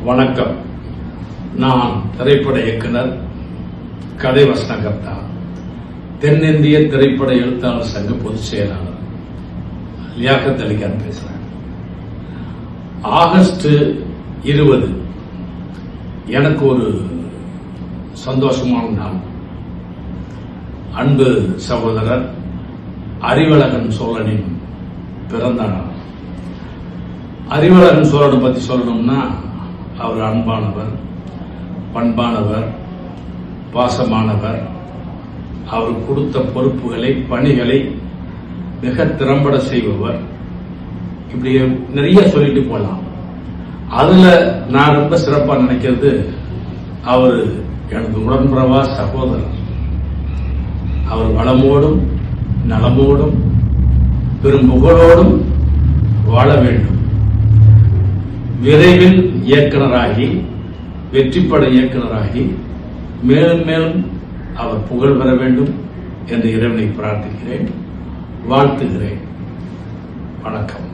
வணக்கம். நான் திரைப்பட இயக்குனர், கதை வசனகர்த்தா, தென்னிந்திய திரைப்பட எழுத்தாளர் சங்க பொதுச் செயலாளர் லியாக்கத் அலி கான் பேசுறேன். ஆகஸ்ட் 20 எனக்கு ஒரு சந்தோஷமான நாள். அன்பு சகோதரர் அறிவழகன் சோழனின் பிறந்த நாள். அறிவழகன் சோழனை பற்றி சொல்லணும்னா, அவர் அன்பானவர், பண்பானவர், பாசமானவர். அவர் கொடுத்த பொறுப்புகளை, பணிகளை மிக திறம்பட செய்பவர். இப்படி நிறைய சொல்லிட்டு போகலாம். அதுல நான் ரொம்ப சிறப்பா நினைக்கிறது, அவர் எனது உடன்பிறவா சகோதரர். அவர் வளமோடும் நலமோடும் பெரும் புகழோடும் வாழ வேண்டும். விரைவில் இயக்குனராகி, வெற்றிப்பட இயக்குனராகி, மேலும் மேலும் அவர் புகழ் பெற வேண்டும் என்று இறைவனை பிரார்த்திக்கிறேன், வாழ்த்துகிறேன். வணக்கம்.